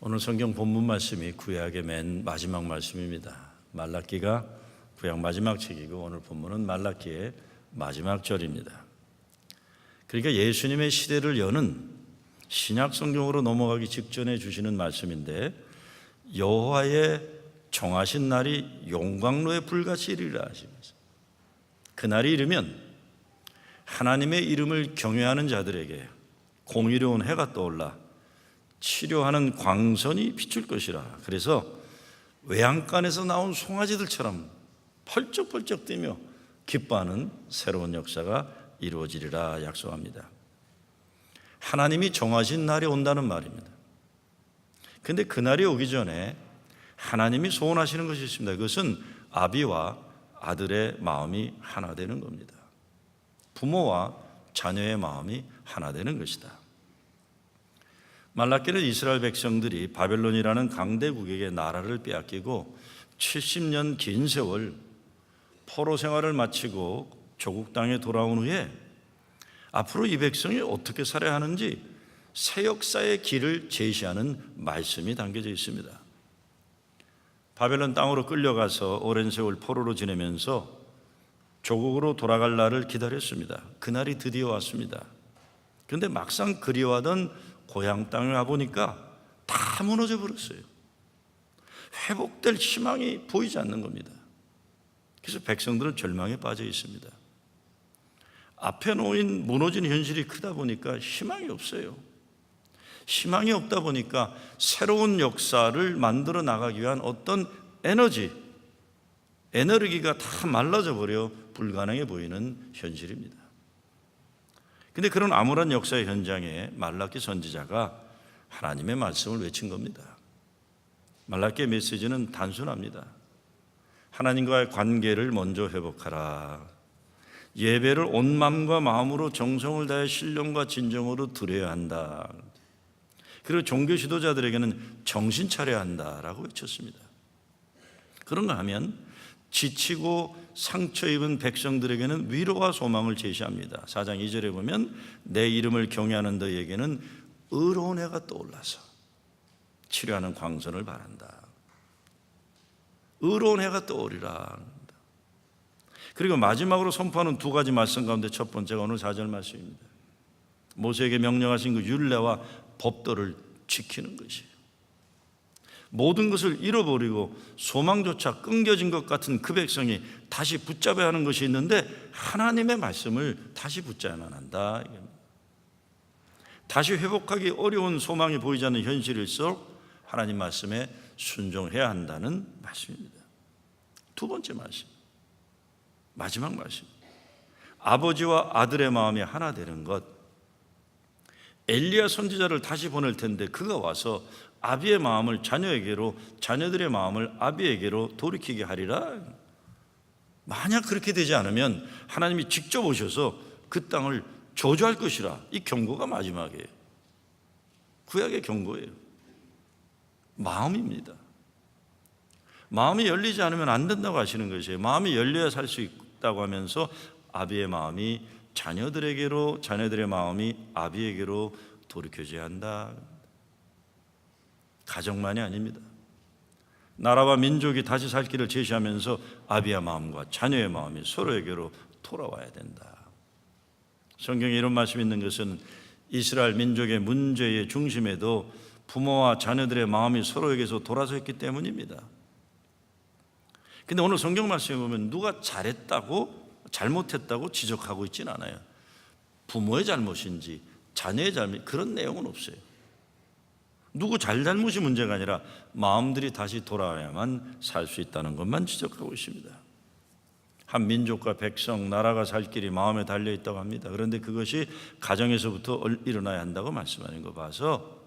오늘 성경 본문 말씀이 구약의 맨 마지막 말씀입니다. 말라기가 구약 마지막 책이고 오늘 본문은 말라기의 마지막 절입니다. 그러니까 예수님의 시대를 여는 신약 성경으로 넘어가기 직전에 주시는 말씀인데, 여호와의 정하신 날이 용광로에 불같이 이르리라 하시면서, 그날이 이르면 하나님의 이름을 경외하는 자들에게 공의로운 해가 떠올라 치료하는 광선이 비출 것이라. 그래서 외양간에서 나온 송아지들처럼 펄쩍펄쩍 뛰며 기뻐하는 새로운 역사가 이루어지리라 약속합니다. 하나님이 정하신 날이 온다는 말입니다. 그런데 그날이 오기 전에 하나님이 소원하시는 것이 있습니다. 그것은 아비와 아들의 마음이 하나 되는 겁니다. 부모와 자녀의 마음이 하나 되는 것이다. 말라기는 이스라엘 백성들이 바벨론이라는 강대국에게 나라를 빼앗기고 70년 긴 세월 포로 생활을 마치고 조국 땅에 돌아온 후에 앞으로 이 백성이 어떻게 살아야 하는지 새 역사의 길을 제시하는 말씀이 담겨져 있습니다. 바벨론 땅으로 끌려가서 오랜 세월 포로로 지내면서 조국으로 돌아갈 날을 기다렸습니다. 그날이 드디어 왔습니다. 그런데 막상 그리워하던 고향 땅에 와보니까 다 무너져 버렸어요. 회복될 희망이 보이지 않는 겁니다. 그래서 백성들은 절망에 빠져 있습니다. 앞에 놓인 무너진 현실이 크다 보니까 희망이 없어요. 희망이 없다 보니까 새로운 역사를 만들어 나가기 위한 어떤 에너지가 다 말라져 버려 불가능해 보이는 현실입니다. 그런데 그런 암울한 역사의 현장에 말라기 선지자가 하나님의 말씀을 외친 겁니다. 말라기의 메시지는 단순합니다. 하나님과의 관계를 먼저 회복하라. 예배를 온 마음과 마음으로 정성을 다해 신령과 진정으로 드려야 한다. 그리고 종교 지도자들에게는 정신 차려야 한다라고 외쳤습니다. 그런가 하면 지치고 상처 입은 백성들에게는 위로와 소망을 제시합니다. 4장 2절에 보면 내 이름을 경외하는 너희에게는 의로운 해가 떠올라서 치료하는 광선을 바란다. 의로운 해가 떠오르라. 그리고 마지막으로 선포하는 두 가지 말씀 가운데 첫 번째가 오늘 4절 말씀입니다. 모세에게 명령하신 그 율례와 법도를 지키는 것이에요. 모든 것을 잃어버리고 소망조차 끊겨진 것 같은 그 백성이 다시 붙잡아야 하는 것이 있는데, 하나님의 말씀을 다시 붙잡아야만 한다. 다시 회복하기 어려운 소망이 보이지 않는 현실일수록 하나님 말씀에 순종해야 한다는 말씀입니다. 두 번째 말씀, 마지막 말씀, 아버지와 아들의 마음이 하나 되는 것. 엘리야 선지자를 다시 보낼 텐데 그가 와서 아비의 마음을 자녀에게로, 자녀들의 마음을 아비에게로 돌이키게 하리라. 만약 그렇게 되지 않으면 하나님이 직접 오셔서 그 땅을 저주할 것이라. 이 경고가 마지막이에요. 구약의 경고예요. 마음입니다. 마음이 열리지 않으면 안 된다고 하시는 것이에요. 마음이 열려야 살 수 있다고 하면서 아비의 마음이 자녀들에게로, 자녀들의 마음이 아비에게로 돌이켜져야 한다. 가정만이 아닙니다. 나라와 민족이 다시 살 길을 제시하면서 아비의 마음과 자녀의 마음이 서로에게로 돌아와야 된다. 성경에 이런 말씀이 있는 것은 이스라엘 민족의 문제의 중심에도 부모와 자녀들의 마음이 서로에게서 돌아서 있기 때문입니다. 근데 오늘 성경 말씀에 보면 누가 잘했다고 잘못했다고 지적하고 있지는 않아요. 부모의 잘못인지 자녀의 잘못, 그런 내용은 없어요. 누구 잘잘못이 문제가 아니라 마음들이 다시 돌아와야만 살 수 있다는 것만 지적하고 있습니다. 한 민족과 백성, 나라가 살 길이 마음에 달려 있다고 합니다. 그런데 그것이 가정에서부터 일어나야 한다고 말씀하는 거 봐서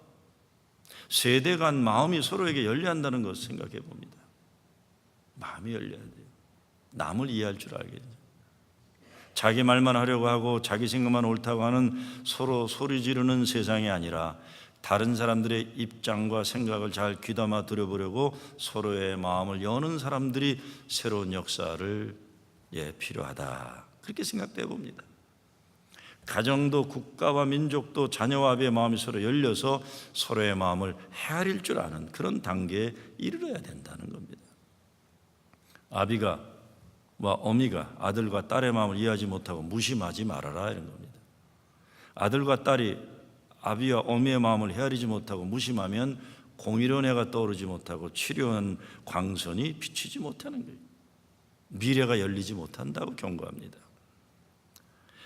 세대 간 마음이 서로에게 열려야 한다는 것을 생각해 봅니다. 마음이 열려야 돼요. 남을 이해할 줄 알게 돼요. 자기 말만 하려고 하고 자기 생각만 옳다고 하는 서로 소리 지르는 세상이 아니라 다른 사람들의 입장과 생각을 잘 귀담아 들어보려고 서로의 마음을 여는 사람들이 새로운 역사를 필요하다. 그렇게 생각해 봅니다. 가정도 국가와 민족도 자녀와 아비의 마음이 서로 열려서 서로의 마음을 헤아릴 줄 아는 그런 단계에 이르러야 된다는 겁니다. 아비가 어미가 아들과 딸의 마음을 이해하지 못하고 무심하지 말아라 이런 겁니다. 아들과 딸이 아비와 어미의 마음을 헤아리지 못하고 무심하면 공의로운 해가 떠오르지 못하고 치료한 광선이 비치지 못하는 거예요. 미래가 열리지 못한다고 경고합니다.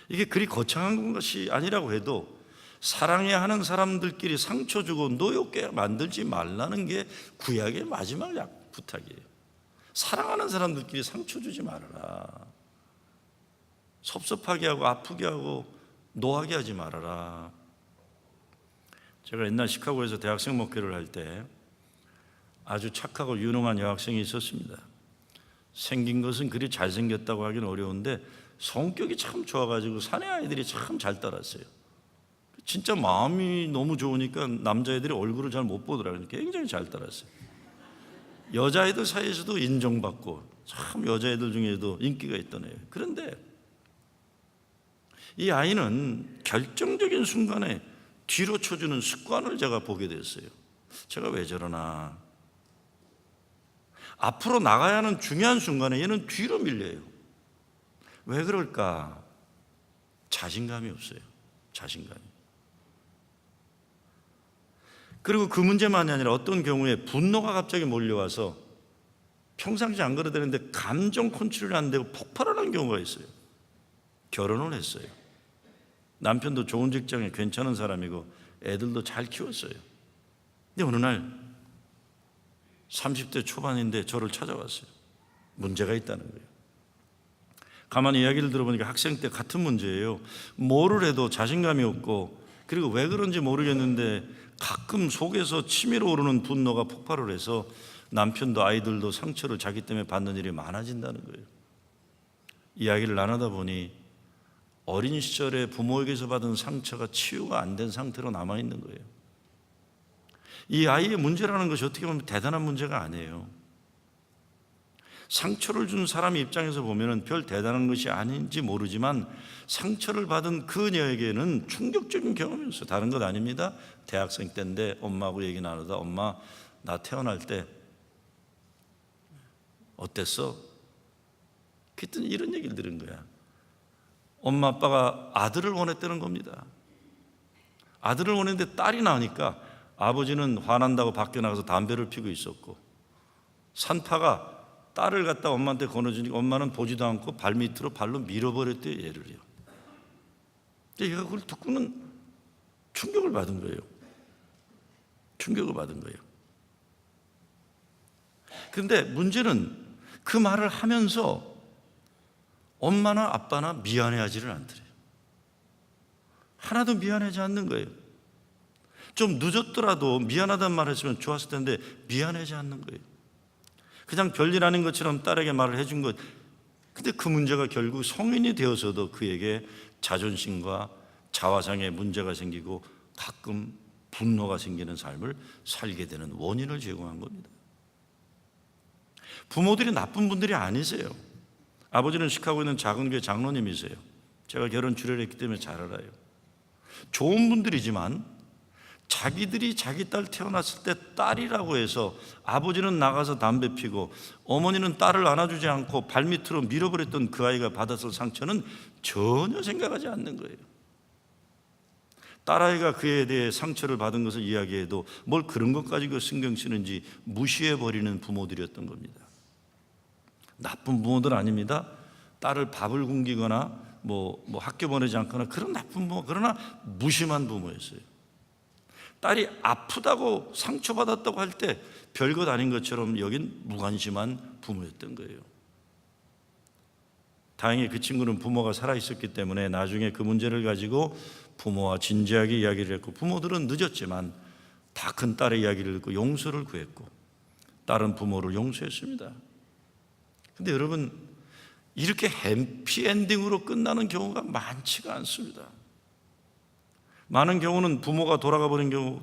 이게 그리 거창한 것이 아니라고 해도 사랑해야 하는 사람들끼리 상처 주고 노엽게 만들지 말라는 게 구약의 마지막 부탁이에요. 사랑하는 사람들끼리 상처 주지 말아라. 섭섭하게 하고 아프게 하고 노하게 하지 말아라. 제가 옛날 시카고에서 대학생 목회를 할 때 아주 착하고 유능한 여학생이 있었습니다. 생긴 것은 그리 잘생겼다고 하기는 어려운데 성격이 참 좋아가지고 사내 아이들이 참 잘 따랐어요. 진짜 마음이 너무 좋으니까 남자애들이 얼굴을 잘 못 보더라고요. 굉장히 잘 따랐어요. 여자애들 사이에서도 인정받고 참 여자애들 중에도 인기가 있던 애예요. 그런데 이 아이는 결정적인 순간에 뒤로 쳐주는 습관을 제가 보게 됐어요. 제가 왜 저러나. 앞으로 나가야 하는 중요한 순간에 얘는 뒤로 밀려요. 왜 그럴까? 자신감이 없어요. 자신감이. 그리고 그 문제만이 아니라 어떤 경우에 분노가 갑자기 몰려와서 평상시 안 그러다는데 감정 컨트롤이 안 되고 폭발하는 경우가 있어요. 결혼을 했어요. 남편도 좋은 직장에 괜찮은 사람이고 애들도 잘 키웠어요. 근데 어느 날 30대 초반인데 저를 찾아왔어요. 문제가 있다는 거예요. 가만히 이야기를 들어보니까 학생 때 같은 문제예요. 뭐를 해도 자신감이 없고 그리고 왜 그런지 모르겠는데 가끔 속에서 치밀어 오르는 분노가 폭발을 해서 남편도 아이들도 상처를 자기 때문에 받는 일이 많아진다는 거예요. 이야기를 나누다 보니 어린 시절에 부모에게서 받은 상처가 치유가 안 된 상태로 남아있는 거예요. 이 아이의 문제라는 것이 어떻게 보면 대단한 문제가 아니에요. 상처를 준 사람 입장에서 보면 별 대단한 것이 아닌지 모르지만 상처를 받은 그녀에게는 충격적인 경험이었어요. 다른 것 아닙니다. 대학생 때인데 엄마하고 얘기 나누다 엄마 나 태어날 때 어땠어? 그랬더니 이런 얘기를 들은 거야. 엄마 아빠가 아들을 원했다는 겁니다. 아들을 원했는데 딸이 나오니까 아버지는 화난다고 밖에 나가서 담배를 피고 있었고 산파가 딸을 갖다 엄마한테 건너주니까 엄마는 보지도 않고 발밑으로 발로 밀어버렸대요. 얘를요. 얘가 그걸 듣고는 충격을 받은 거예요. 충격을 받은 거예요. 그런데 문제는 그 말을 하면서 엄마나 아빠나 미안해하지를 않더래요. 하나도 미안하지 않는 거예요. 좀 늦었더라도 미안하다는 말을 했으면 좋았을 텐데 미안하지 않는 거예요. 그냥 별일 아닌 것처럼 딸에게 말을 해준 것. 근데 그 문제가 결국 성인이 되어서도 그에게 자존심과 자화상에 문제가 생기고 가끔 분노가 생기는 삶을 살게 되는 원인을 제공한 겁니다. 부모들이 나쁜 분들이 아니세요. 아버지는 시카고에 있는 작은 교회 장로님이세요. 제가 결혼 주례를 했기 때문에 잘 알아요. 좋은 분들이지만 자기들이 자기 딸 태어났을 때 딸이라고 해서 아버지는 나가서 담배 피고 어머니는 딸을 안아주지 않고 발밑으로 밀어버렸던 그 아이가 받았을 상처는 전혀 생각하지 않는 거예요. 딸아이가 그에 대해 상처를 받은 것을 이야기해도 뭘 그런 것까지 신경 쓰는지 무시해버리는 부모들이었던 겁니다. 나쁜 부모들 아닙니다. 딸을 밥을 굶기거나 뭐 학교 보내지 않거나 그런 나쁜 부모, 그러나 무심한 부모였어요. 딸이 아프다고 상처받았다고 할 때 별것 아닌 것처럼 여긴 무관심한 부모였던 거예요. 다행히 그 친구는 부모가 살아있었기 때문에 나중에 그 문제를 가지고 부모와 진지하게 이야기를 했고 해부모들은 늦었지만 다 큰 딸의 이야기를 듣고 용서를 구했고 딸은 부모를 용서했습니다. 근데 여러분, 이렇게 해피엔딩으로 끝나는 경우가 많지가 않습니다. 많은 경우는 부모가 돌아가 버린 경우,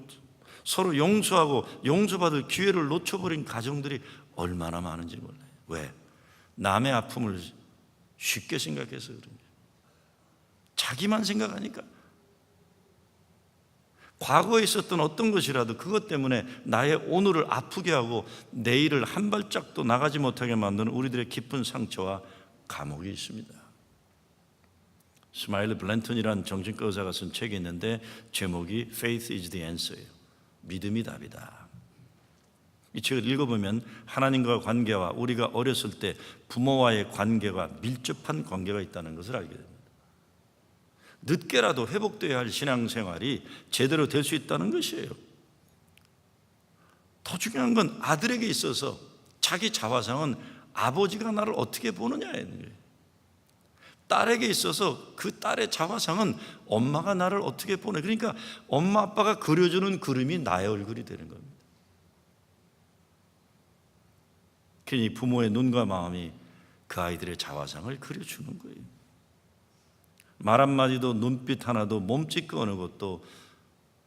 서로 용서하고 용서받을 기회를 놓쳐버린 가정들이 얼마나 많은지 몰라요. 왜? 남의 아픔을 쉽게 생각해서 그런 거예요. 자기만 생각하니까. 과거에 있었던 어떤 것이라도 그것 때문에 나의 오늘을 아프게 하고 내일을 한 발짝도 나가지 못하게 만드는 우리들의 깊은 상처와 감옥이 있습니다. 스마일리 블랜턴이라는 정신과 의사가 쓴 책이 있는데 제목이 Faith is the answer예요. 믿음이 답이다. 이 책을 읽어보면 하나님과 관계와 우리가 어렸을 때 부모와의 관계가 밀접한 관계가 있다는 것을 알게 됩니다. 늦게라도 회복되어야 할 신앙생활이 제대로 될 수 있다는 것이에요. 더 중요한 건 아들에게 있어서 자기 자화상은 아버지가 나를 어떻게 보느냐에 있는 거예요. 딸에게 있어서 그 딸의 자화상은 엄마가 나를 어떻게 보내. 그러니까 엄마 아빠가 그려주는 그림이 나의 얼굴이 되는 겁니다. 괜히 부모의 눈과 마음이 그 아이들의 자화상을 그려주는 거예요. 말 한마디도 눈빛 하나도 몸짓고 어느 것도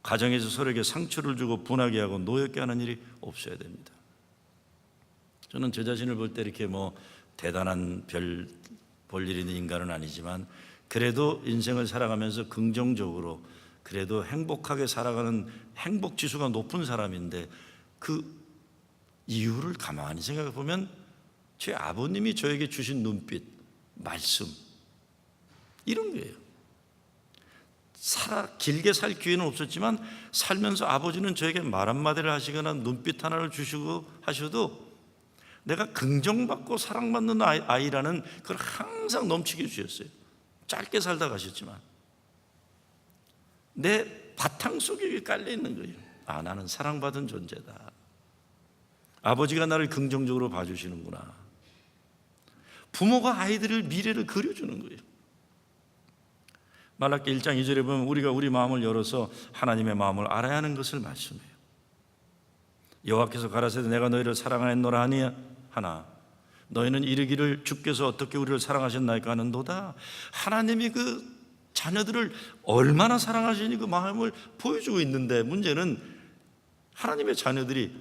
가정에서 서로에게 상처를 주고 분하게 하고 노엽게 하는 일이 없어야 됩니다. 저는 제 자신을 볼 때 이렇게 대단한 별 볼 일 있는 인간은 아니지만 그래도 인생을 살아가면서 긍정적으로 그래도 행복하게 살아가는 행복 지수가 높은 사람인데 그 이유를 가만히 생각해 보면 제 아버님이 저에게 주신 눈빛, 말씀 이런 거예요. 길게 살 기회는 없었지만 살면서 아버지는 저에게 말 한마디를 하시거나 눈빛 하나를 주시고 하셔도 내가 긍정받고 사랑받는 아이라는 그걸 항상 넘치게 주셨어요. 짧게 살다 가셨지만 내 바탕 속에 깔려 있는 거예요. 나는 사랑받은 존재다. 아버지가 나를 긍정적으로 봐주시는구나. 부모가 아이들을 미래를 그려주는 거예요. 말라기 1장 2절에 보면 우리가 우리 마음을 열어서 하나님의 마음을 알아야 하는 것을 말씀해요. 여호와께서 가라사대 내가 너희를 사랑하였노라 하나 너희는 이르기를 주께서 어떻게 우리를 사랑하셨나이까 하는도다. 하나님이 그 자녀들을 얼마나 사랑하시니 그 마음을 보여주고 있는데 문제는 하나님의 자녀들이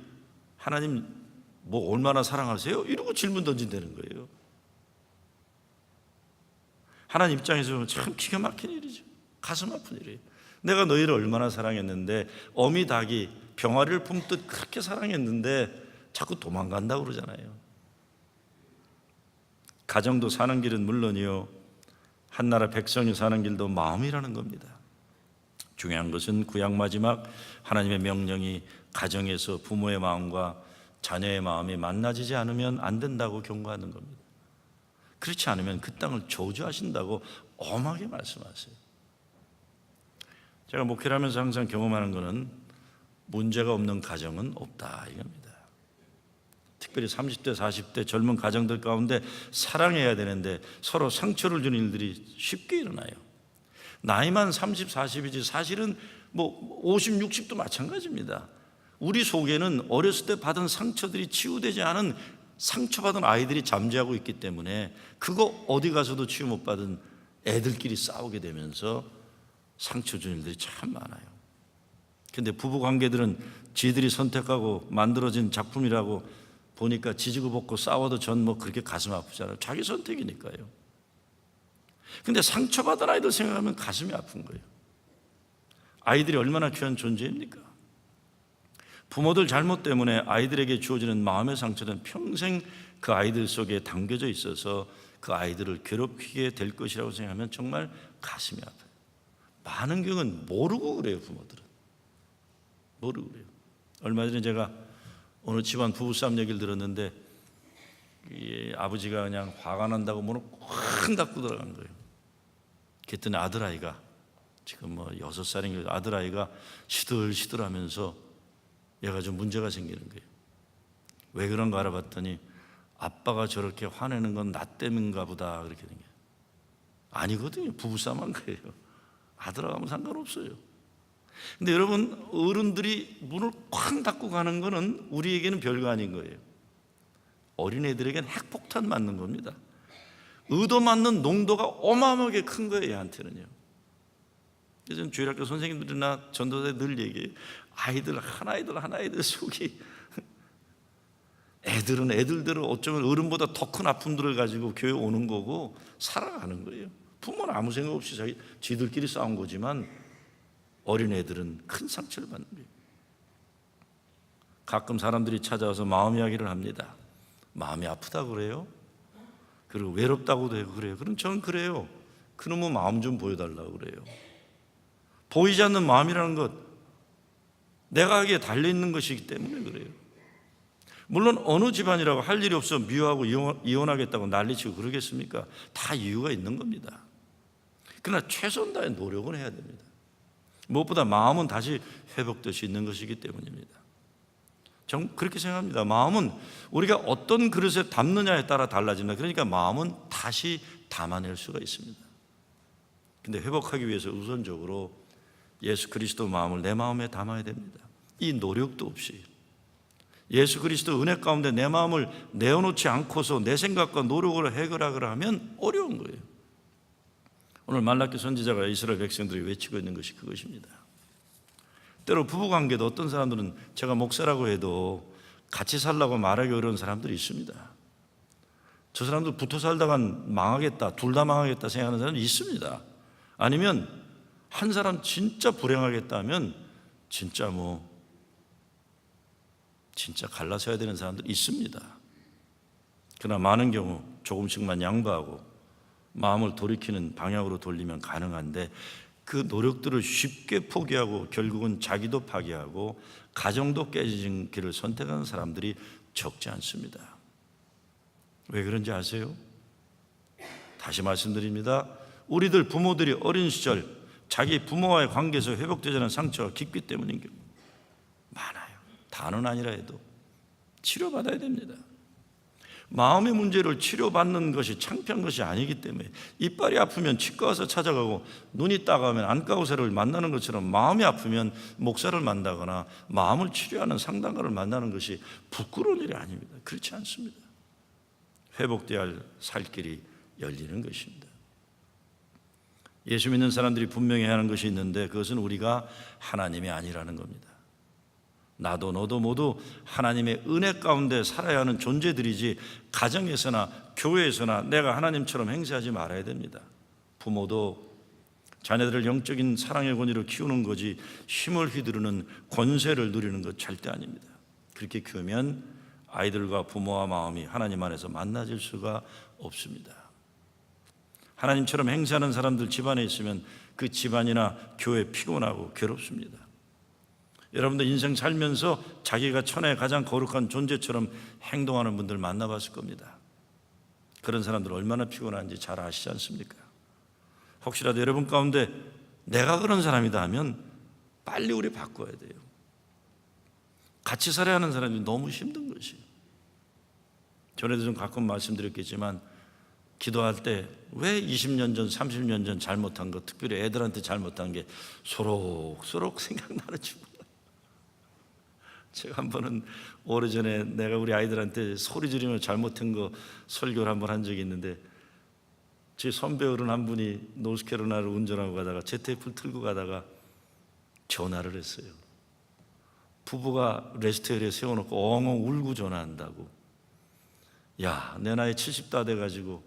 하나님 얼마나 사랑하세요? 이러고 질문 던진다는 거예요. 하나님 입장에서 보면 참 기가 막힌 일이죠. 가슴 아픈 일이에요. 내가 너희를 얼마나 사랑했는데 어미 닭이 병아리를 품듯 그렇게 사랑했는데 자꾸 도망간다고 그러잖아요. 가정도 사는 길은 물론이요 한 나라 백성이 사는 길도 마음이라는 겁니다. 중요한 것은 구약 마지막 하나님의 명령이 가정에서 부모의 마음과 자녀의 마음이 만나지지 않으면 안 된다고 경고하는 겁니다. 그렇지 않으면 그 땅을 저주하신다고 엄하게 말씀하세요. 제가 목회를 하면서 항상 경험하는 것은 문제가 없는 가정은 없다 이겁니다. 특별히 30대 40대 젊은 가정들 가운데 사랑해야 되는데 서로 상처를 주는 일들이 쉽게 일어나요. 나이만 30, 40이지 사실은 50, 60도 마찬가지입니다. 우리 속에는 어렸을 때 받은 상처들이 치유되지 않은 상처받은 아이들이 잠재하고 있기 때문에 그거 어디 가서도 치유 못 받은 애들끼리 싸우게 되면서 상처 주는 일들이 참 많아요. 근데 부부 관계들은 지들이 선택하고 만들어진 작품이라고 보니까 지지고 볶고 싸워도 전 그렇게 가슴 아프잖아요. 자기 선택이니까요. 근데 상처받은 아이들 생각하면 가슴이 아픈 거예요. 아이들이 얼마나 귀한 존재입니까? 부모들 잘못 때문에 아이들에게 주어지는 마음의 상처는 평생 그 아이들 속에 담겨져 있어서 그 아이들을 괴롭히게 될 것이라고 생각하면 정말 가슴이 아파요. 많은 경우는 모르고 그래요. 부모들은 모르고 그래요. 얼마 전에 제가 어느 집안 부부싸움 얘기를 들었는데 아버지가 그냥 화가 난다고 문을 꽉 닫고 들어간 거예요. 그랬더니 아들아이가 지금 6살인 아들아이가 시들시들하면서 얘가 좀 문제가 생기는 거예요. 왜 그런가 알아봤더니 아빠가 저렇게 화내는 건 나 때문인가 보다 그렇게 된 거예요. 아니거든요. 부부싸움 한 거예요. 아들하고는 상관없어요. 근데 여러분 어른들이 문을 쾅 닫고 가는 거는 우리에게는 별거 아닌 거예요. 어린애들에게는 핵폭탄 맞는 겁니다. 의도 맞는 농도가 어마어마하게 큰 거예요. 얘한테는요. 요즘 주일학교 선생님들이나 전도사들 늘 얘기해요. 아이들 하나이들 속이 애들은 애들대로 어쩌면 어른보다 더 큰 아픔들을 가지고 교회 오는 거고 살아가는 거예요. 부모는 아무 생각 없이 지들끼리 싸운 거지만 어린애들은 큰 상처를 받는 거예요. 가끔 사람들이 찾아와서 마음 이야기를 합니다. 마음이 아프다고 그래요? 그리고 외롭다고도 해요. 그래요. 그럼 저는 그래요. 그놈의 마음 좀 보여달라고 그래요. 보이지 않는 마음이라는 것, 내가 하기에 달려있는 것이기 때문에 그래요. 물론 어느 집안이라고 할 일이 없어 미워하고 이혼하겠다고 난리치고 그러겠습니까? 다 이유가 있는 겁니다. 그러나 최선 다해 노력은 해야 됩니다. 무엇보다 마음은 다시 회복될 수 있는 것이기 때문입니다. 저는 그렇게 생각합니다. 마음은 우리가 어떤 그릇에 담느냐에 따라 달라진다. 그러니까 마음은 다시 담아낼 수가 있습니다. 근데 회복하기 위해서 우선적으로 예수 그리스도 마음을 내 마음에 담아야 됩니다. 이 노력도 없이 예수 그리스도 은혜 가운데 내 마음을 내어놓지 않고서 내 생각과 노력으로 해결하거나 하면 어려운 거예요. 오늘 말라기 선지자가 이스라엘 백성들이 외치고 있는 것이 그것입니다. 때로 부부관계도 어떤 사람들은 제가 목사라고 해도 같이 살라고 말하기 어려운 사람들이 있습니다. 저 사람들 붙어 살다간 망하겠다, 둘 다 망하겠다 생각하는 사람이 있습니다. 아니면 한 사람 진짜 불행하겠다 하면 진짜 갈라서야 되는 사람들이 있습니다. 그러나 많은 경우 조금씩만 양보하고 마음을 돌이키는 방향으로 돌리면 가능한데 그 노력들을 쉽게 포기하고 결국은 자기도 파괴하고 가정도 깨지는 길을 선택하는 사람들이 적지 않습니다. 왜 그런지 아세요? 다시 말씀드립니다. 우리들 부모들이 어린 시절 자기 부모와의 관계에서 회복되지 않은 상처가 깊기 때문인 경우 많아요. 다는 아니라 해도 치료받아야 됩니다. 마음의 문제를 치료받는 것이 창피한 것이 아니기 때문에 이빨이 아프면 치과 가서 찾아가고 눈이 따가우면 안과 의사를 만나는 것처럼 마음이 아프면 목사를 만나거나 마음을 치료하는 상담가를 만나는 것이 부끄러운 일이 아닙니다. 그렇지 않습니다. 회복되어야 할 살 길이 열리는 것입니다. 예수 믿는 사람들이 분명히 해야 하는 것이 있는데 그것은 우리가 하나님이 아니라는 겁니다. 나도 너도 모두 하나님의 은혜 가운데 살아야 하는 존재들이지 가정에서나 교회에서나 내가 하나님처럼 행세하지 말아야 됩니다. 부모도 자녀들을 영적인 사랑의 권위로 키우는 거지 힘을 휘두르는 권세를 누리는 것 절대 아닙니다. 그렇게 키우면 아이들과 부모와 마음이 하나님 안에서 만나질 수가 없습니다. 하나님처럼 행세하는 사람들 집안에 있으면 그 집안이나 교회 피곤하고 괴롭습니다. 여러분들 인생 살면서 자기가 천하의 가장 거룩한 존재처럼 행동하는 분들 만나봤을 겁니다. 그런 사람들 얼마나 피곤한지 잘 아시지 않습니까? 혹시라도 여러분 가운데 내가 그런 사람이다 하면 빨리 우리 바꿔야 돼요. 같이 살아야 하는 사람이 너무 힘든 것이에요. 전에도 좀 가끔 말씀드렸겠지만 기도할 때 왜 20년 전, 30년 전 잘못한 거, 특별히 애들한테 잘못한 게 소록소록 생각나는지 몰라요. 제가 한 번은 오래전에 내가 우리 아이들한테 소리 지르며 잘못한 거 설교를 한 번 한 적이 있는데 제 선배 어른 한 분이 노스캐롤라이나를 운전하고 가다가 ZF를 틀고 가다가 전화를 했어요. 부부가 레스토랑에 세워놓고 엉엉 울고 전화한다고. 야, 내 나이 70다 돼가지고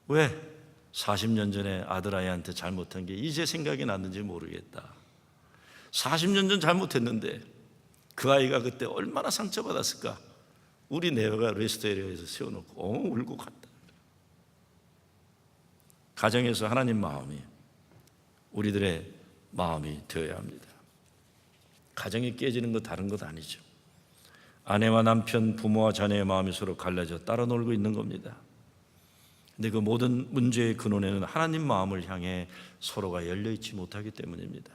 왜 40년 전에 아들아이한테 잘못한 게 이제 생각이 났는지 모르겠다. 40년 전 잘못했는데 그 아이가 그때 얼마나 상처받았을까. 우리 내외가 레스토랑에서 세워놓고 엉엉 울고 갔다. 가정에서 하나님 마음이 우리들의 마음이 되어야 합니다. 가정이 깨지는 거 다른 것 아니죠. 아내와 남편, 부모와 자녀의 마음이 서로 갈라져 따라 놀고 있는 겁니다. 근데 그 모든 문제의 근원에는 하나님 마음을 향해 서로가 열려있지 못하기 때문입니다.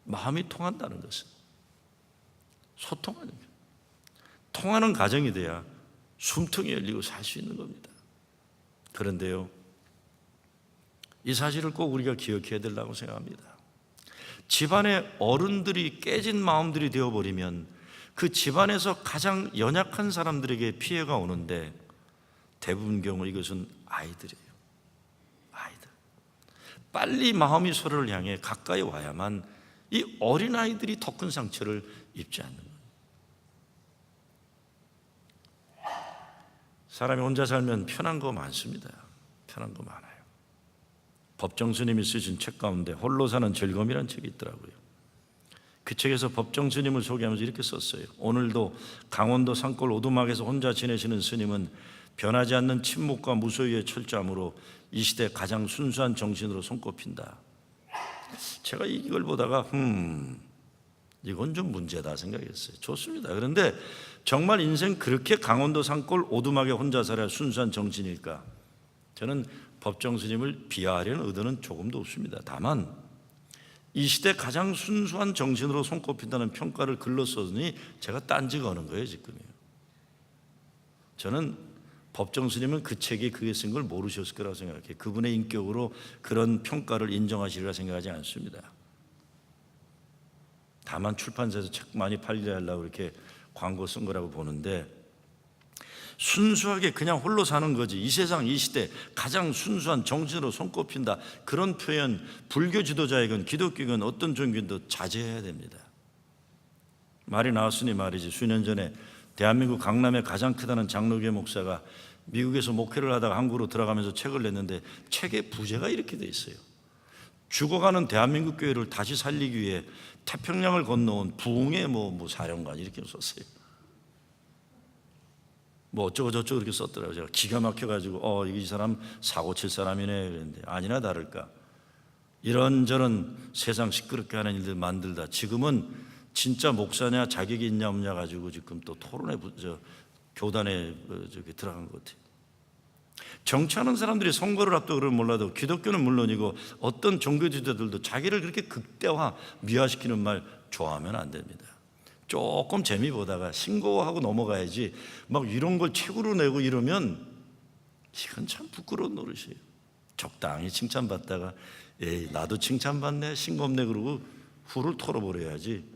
마음이 통한다는 것은 소통하는 거예요. 통하는 가정이 돼야 숨통이 열리고 살 수 있는 겁니다. 그런데요, 이 사실을 꼭 우리가 기억해야 된다고 생각합니다. 집안의 어른들이 깨진 마음들이 되어버리면 그 집안에서 가장 연약한 사람들에게 피해가 오는데 대부분 경우 이것은 아이들이에요. 아이들. 빨리 마음이 서로를 향해 가까이 와야만 이 어린아이들이 더 큰 상처를 입지 않는 거예요. 사람이 혼자 살면 편한 거 많습니다. 편한 거 많아요. 법정 스님이 쓰신 책 가운데 홀로 사는 즐거움이라는 책이 있더라고요. 그 책에서 법정 스님을 소개하면서 이렇게 썼어요. 오늘도 강원도 산골 오두막에서 혼자 지내시는 스님은 변하지 않는 침묵과 무소유의 철저함으로 이 시대 가장 순수한 정신으로 손꼽힌다. 제가 이걸 보다가 이건 좀 문제다 생각했어요. 좋습니다. 그런데 정말 인생 그렇게 강원도 산골 오두막에 혼자 살아야 순수한 정신일까? 저는 법정 스님을 비하하려는 의도는 조금도 없습니다. 다만 이 시대 가장 순수한 정신으로 손꼽힌다는 평가를 글로 써니 제가 딴지 거는 거예요 지금이요. 저는 법정 스님은 그 책이 그게 쓴 걸 모르셨을 거라고 생각해요. 그분의 인격으로 그런 평가를 인정하시리라 생각하지 않습니다. 다만 출판사에서 책 많이 팔리게 하려고 이렇게 광고 쓴 거라고 보는데, 순수하게 그냥 홀로 사는 거지 이 세상 이 시대 가장 순수한 정신으로 손꼽힌다, 그런 표현 불교 지도자이건 기독교건 어떤 종교인도 자제해야 됩니다. 말이 나왔으니 말이지, 수년 전에 대한민국 강남에 가장 크다는 장로교회 목사가 미국에서 목회를 하다가 한국으로 들어가면서 책을 냈는데 책에 부제가 이렇게 돼 있어요. 죽어가는 대한민국 교회를 다시 살리기 위해 태평양을 건너온 부흥의 뭐 사령관 이렇게 썼어요. 뭐 어쩌고 저쩌고 이렇게 썼더라고요. 제가 기가 막혀가지고 이 사람 사고 칠 사람이네 그랬는데, 아니나 다를까 이런저런 세상 시끄럽게 하는 일들 만들다 지금은 진짜 목사냐 자격이 있냐 없냐 가지고 지금 또 토론에 교단에 들어간 것 같아요. 정치하는 사람들이 선거를 앞두고 그러면 몰라도 기독교는 물론이고 어떤 종교 지도자들도 자기를 그렇게 극대화 미화시키는 말 좋아하면 안 됩니다. 조금 재미 보다가 신고하고 넘어가야지 막 이런 걸 책으로 내고 이러면 이건 참 부끄러운 노릇이에요. 적당히 칭찬받다가 에이 나도 칭찬받네 싱겁네 그러고 후를 털어버려야지.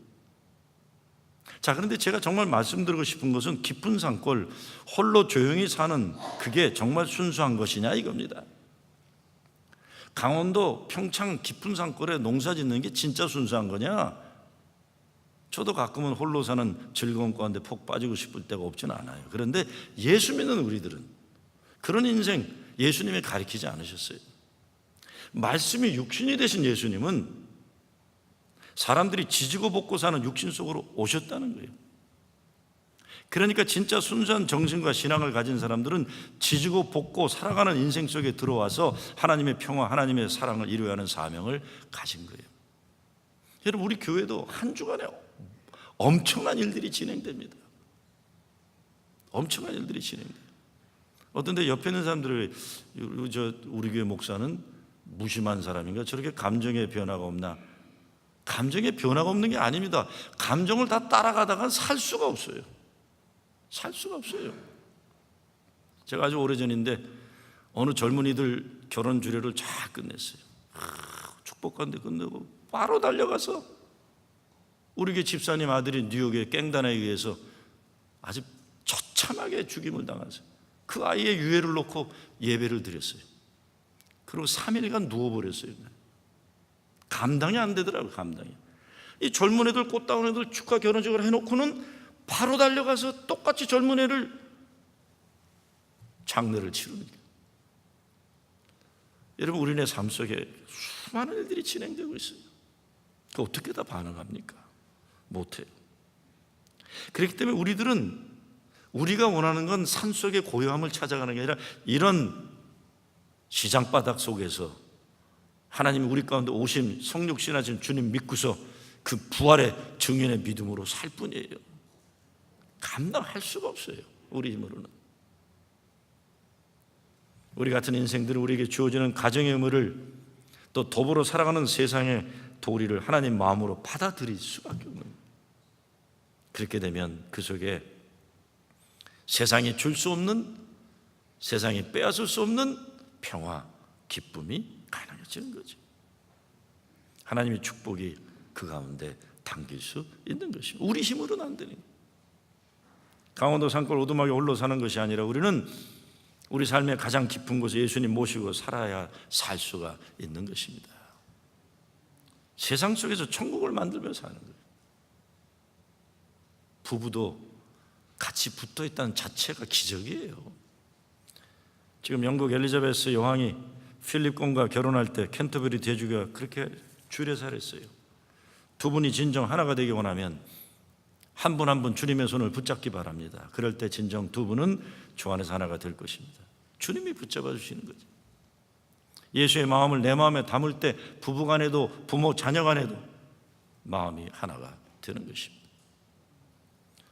자, 그런데 제가 정말 말씀드리고 싶은 것은 깊은 산골 홀로 조용히 사는 그게 정말 순수한 것이냐 이겁니다. 강원도 평창 깊은 산골에 농사 짓는 게 진짜 순수한 거냐? 저도 가끔은 홀로 사는 즐거움 가운데 폭 빠지고 싶을 때가 없지는 않아요. 그런데 예수 믿는 우리들은 그런 인생 예수님이 가르치지 않으셨어요. 말씀이 육신이 되신 예수님은 사람들이 지지고 볶고 사는 육신 속으로 오셨다는 거예요. 그러니까 진짜 순수한 정신과 신앙을 가진 사람들은 지지고 볶고 살아가는 인생 속에 들어와서 하나님의 평화, 하나님의 사랑을 이루어야 하는 사명을 가진 거예요. 여러분, 우리 교회도 한 주간에 엄청난 일들이 진행됩니다. 엄청난 일들이 진행돼요. 어떤 데 옆에 있는 사람들이 우리 교회 목사는 무심한 사람인가, 저렇게 감정의 변화가 없나? 감정의 변화가 없는 게 아닙니다. 감정을 다 따라가다가 살 수가 없어요. 살 수가 없어요. 제가 아주 오래전인데 어느 젊은이들 결혼 주례를 쫙 끝냈어요. 축복관대 끝내고 바로 달려가서 우리 교회 집사님 아들이 뉴욕의 갱단에 의해서 아주 처참하게 죽임을 당했어요. 그 아이의 유해를 놓고 예배를 드렸어요. 그리고 3일간 누워버렸어요. 감당이 안 되더라고요. 감당이. 이 젊은 애들 꽃다운 애들 축하 결혼식을 해놓고는 바로 달려가서 똑같이 젊은 애를 장례를 치르는 거예요. 여러분, 우리네 삶 속에 수많은 일들이 진행되고 있어요. 그 어떻게 다 반응합니까? 못해요. 그렇기 때문에 우리들은 우리가 원하는 건 산속의 고요함을 찾아가는 게 아니라 이런 시장바닥 속에서 하나님이 우리 가운데 오신 성육신하신 주님 믿고서 그 부활의 증인의 믿음으로 살 뿐이에요. 감당할 수가 없어요. 우리 힘으로는. 우리 같은 인생들은 우리에게 주어지는 가정의 의무를 또 더불어 살아가는 세상의 도리를 하나님 마음으로 받아들일 수밖에 없는 거예요. 그렇게 되면 그 속에 세상이 줄 수 없는, 세상이 빼앗을 수 없는 평화, 기쁨이 가능해지는 거죠. 하나님의 축복이 그 가운데 담길 수 있는 것입니다. 우리 힘으로는 안 되는 거예요. 강원도 산골 오두막에 홀로 사는 것이 아니라 우리는 우리 삶의 가장 깊은 곳에 예수님 모시고 살아야 살 수가 있는 것입니다. 세상 속에서 천국을 만들면서 사는 거예요. 부부도 같이 붙어 있다는 자체가 기적이에요. 지금 영국 엘리자베스 여왕이 필립 공과 결혼할 때 캔터베리 대주교가 그렇게 주례사를 했어요. 두 분이 진정 하나가 되기 원하면 한 분 한 분 주님의 손을 붙잡기 바랍니다. 그럴 때 진정 두 분은 주 안에서 하나가 될 것입니다. 주님이 붙잡아 주시는 거죠. 예수의 마음을 내 마음에 담을 때 부부간에도 부모 자녀간에도 마음이 하나가 되는 것입니다.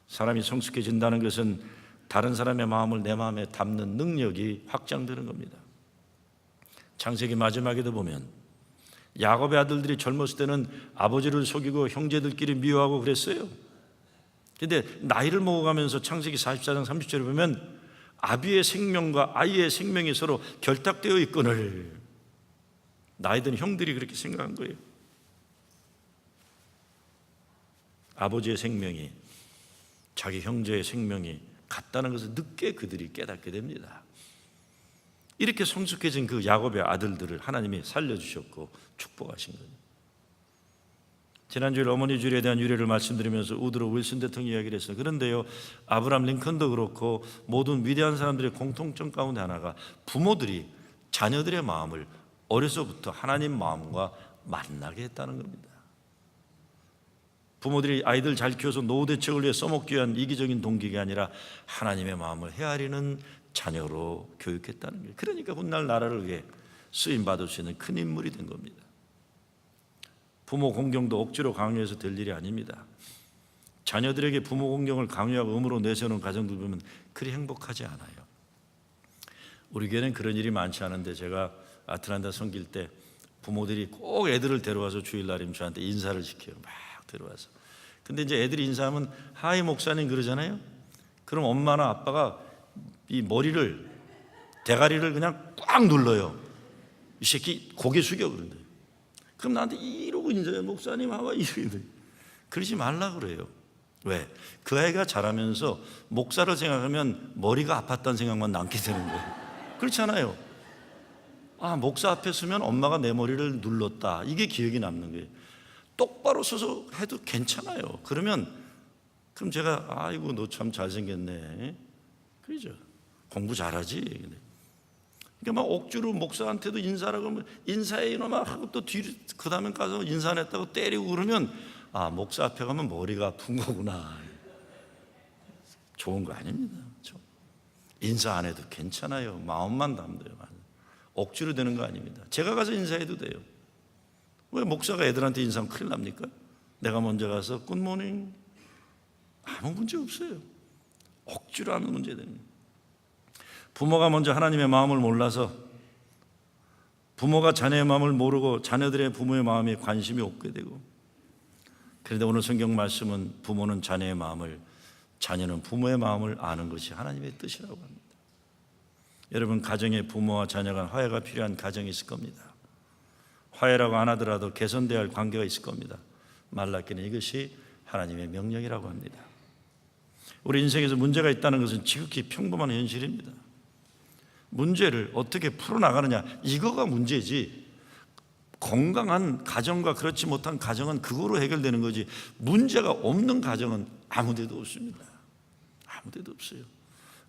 사람이 성숙해진다는 것은 다른 사람의 마음을 내 마음에 담는 능력이 확장되는 겁니다. 창세기 마지막에도 보면 야곱의 아들들이 젊었을 때는 아버지를 속이고 형제들끼리 미워하고 그랬어요. 그런데 나이를 먹어가면서 창세기 44장 30절에 보면 아비의 생명과 아이의 생명이 서로 결탁되어 있거늘, 나이 든 형들이 그렇게 생각한 거예요. 아버지의 생명이 자기 형제의 생명이 같다는 것을 늦게 그들이 깨닫게 됩니다. 이렇게 성숙해진 그 야곱의 아들들을 하나님이 살려주셨고 축복하신 거예요. 지난주에 어머니 주일에 대한 유래를 말씀드리면서 우드로 윌슨 대통령 이야기를 했어요. 그런데요, 아브라함 링컨도 그렇고 모든 위대한 사람들의 공통점 가운데 하나가 부모들이 자녀들의 마음을 어려서부터 하나님 마음과 만나게 했다는 겁니다. 부모들이 아이들 잘 키워서 노후 대책을 위해 써먹기 위한 이기적인 동기가 아니라 하나님의 마음을 헤아리는 자녀로 교육했다는 거예요. 그러니까 훗날 나라를 위해 쓰임받을 수 있는 큰 인물이 된 겁니다. 부모 공경도 억지로 강요해서 될 일이 아닙니다. 자녀들에게 부모 공경을 강요하고 의무로 내세우는 가정들 보면 그리 행복하지 않아요. 우리 교회는 그런 일이 많지 않은데, 제가 아틀란타 섬길 때 부모들이 꼭 애들을 데려와서 주일날이면 저한테 인사를 시켜요. 막 데려와서. 근데 이제 애들이 인사하면 하이 목사님 그러잖아요. 그럼 엄마나 아빠가 이 머리를, 대가리를 그냥 꽉 눌러요. 이 새끼 고개 숙여 그런데. 그럼 나한테 이러고 인사해. 목사님 아마 이러는데. 그러지 말라 그래요. 왜? 그 아이가 자라면서 목사를 생각하면 머리가 아팠다는 생각만 남게 되는 거예요. 그렇잖아요. 아, 목사 앞에 서면 엄마가 내 머리를 눌렀다, 이게 기억이 남는 거예요. 똑바로 서서 해도 괜찮아요. 그럼 제가 아이고 너 참 잘생겼네, 그러죠. 공부 잘하지. 그러니까 막 억지로 목사한테도 인사라고 하면 인사해 이놈아 하고 또 뒤로 그 다음에 가서 인사 안 했다고 때리고 그러면, 아, 목사 앞에 가면 머리가 아픈 거구나. 좋은 거 아닙니다. 인사 안 해도 괜찮아요. 마음만 담으면 돼요. 억지로 되는 거 아닙니다. 제가 가서 인사해도 돼요. 왜 목사가 애들한테 인사하면 큰일 납니까? 내가 먼저 가서 굿모닝, 아무 문제 없어요. 억지로 하면 문제됩니다. 부모가 먼저 하나님의 마음을 몰라서, 부모가 자녀의 마음을 모르고 자녀들의 부모의 마음에 관심이 없게 되고, 그런데 오늘 성경 말씀은 부모는 자녀의 마음을, 자녀는 부모의 마음을 아는 것이 하나님의 뜻이라고 합니다. 여러분, 가정에 부모와 자녀 간 화해가 필요한 가정이 있을 겁니다. 화해라고 안 하더라도 개선되어야 할 관계가 있을 겁니다. 말라기는 이것이 하나님의 명령이라고 합니다. 우리 인생에서 문제가 있다는 것은 지극히 평범한 현실입니다. 문제를 어떻게 풀어나가느냐, 이거가 문제지, 건강한 가정과 그렇지 못한 가정은 그거로 해결되는 거지, 문제가 없는 가정은 아무 데도 없습니다. 아무 데도 없어요.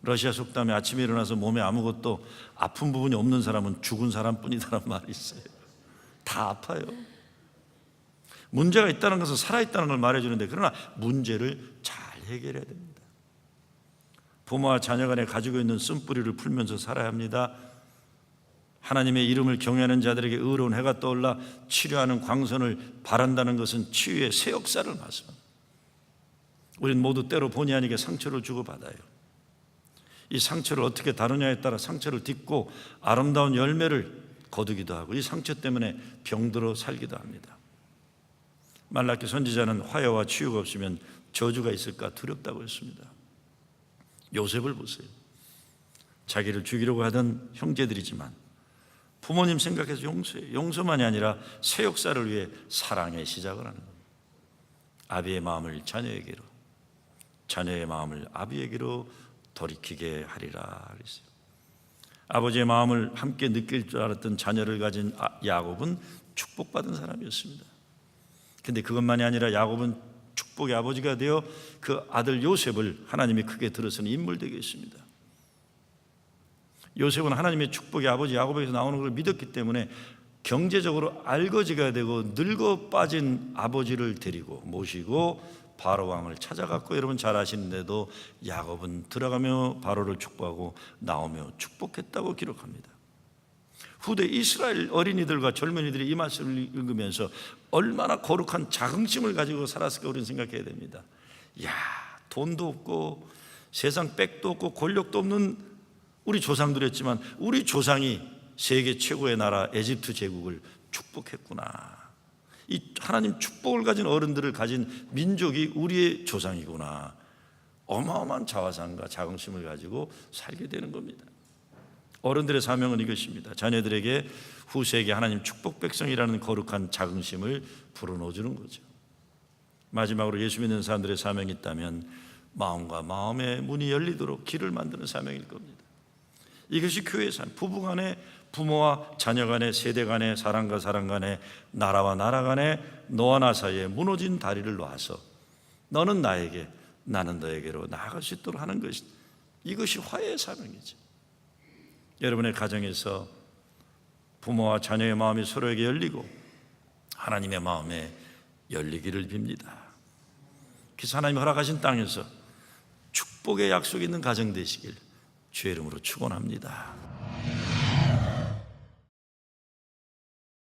러시아 속담에 아침에 일어나서 몸에 아무것도 아픈 부분이 없는 사람은 죽은 사람뿐이다라는 말이 있어요. 다 아파요. 문제가 있다는 것은 살아있다는 걸 말해주는데, 그러나 문제를 잘 해결해야 됩니다. 부모와 자녀 간에 가지고 있는 쓴뿌리를 풀면서 살아야 합니다. 하나님의 이름을 경외하는 자들에게 의로운 해가 떠올라 치료하는 광선을 바란다는 것은 치유의 새 역사를 말씀합니다. 우린 모두 때로 본의 아니게 상처를 주고받아요. 이 상처를 어떻게 다루냐에 따라 상처를 딛고 아름다운 열매를 거두기도 하고, 이 상처 때문에 병들어 살기도 합니다. 말라기 선지자는 화해와 치유가 없으면 저주가 있을까 두렵다고 했습니다. 요셉을 보세요. 자기를 죽이려고 하던 형제들이지만 부모님 생각해서 용서해요. 용서만이 아니라 새 역사를 위해 사랑의 시작을 하는 겁니다. 아비의 마음을 자녀에게로, 자녀의 마음을 아비에게로 돌이키게 하리라 그랬어요. 아버지의 마음을 함께 느낄 줄 알았던 자녀를 가진 야곱은 축복받은 사람이었습니다. 그런데 그것만이 아니라 야곱은 축복의 아버지가 되어 그 아들 요셉을 하나님이 크게 들어서는 인물 되게 했습니다. 요셉은 하나님의 축복이 아버지 야곱에게서 나오는 걸 믿었기 때문에 경제적으로 알거지가 되고 늙어 빠진 아버지를 데리고 모시고 바로 왕을 찾아갔고, 여러분 잘 아시는데도 야곱은 들어가며 바로를 축복하고 나오며 축복했다고 기록합니다. 후대 이스라엘 어린이들과 젊은이들이 이 말씀을 읽으면서 얼마나 거룩한 자긍심을 가지고 살았을까 우리는 생각해야 됩니다. 야, 돈도 없고 세상 빽도 없고 권력도 없는 우리 조상들이었지만 우리 조상이 세계 최고의 나라 에집트 제국을 축복했구나. 이 하나님 축복을 가진 어른들을 가진 민족이 우리의 조상이구나. 어마어마한 자화상과 자긍심을 가지고 살게 되는 겁니다. 어른들의 사명은 이것입니다. 자녀들에게 후세에게 하나님 축복 백성이라는 거룩한 자긍심을 불어넣어주는 거죠. 마지막으로 예수 믿는 사람들의 사명이 있다면 마음과 마음의 문이 열리도록 길을 만드는 사명일 겁니다. 이것이 교회의 삶, 부부 간에, 부모와 자녀 간에, 세대 간에, 사람과 사람 간에, 나라와 나라 간에, 너와 나 사이에 무너진 다리를 놔서 너는 나에게, 나는 너에게로 나아갈 수 있도록 하는 것이, 이것이 화해의 사명이죠. 여러분의 가정에서 부모와 자녀의 마음이 서로에게 열리고 하나님의 마음에 열리기를 빕니다. 그래서 하나님이 허락하신 땅에서 축복의 약속이 있는 가정 되시길 주의 이름으로 축원합니다.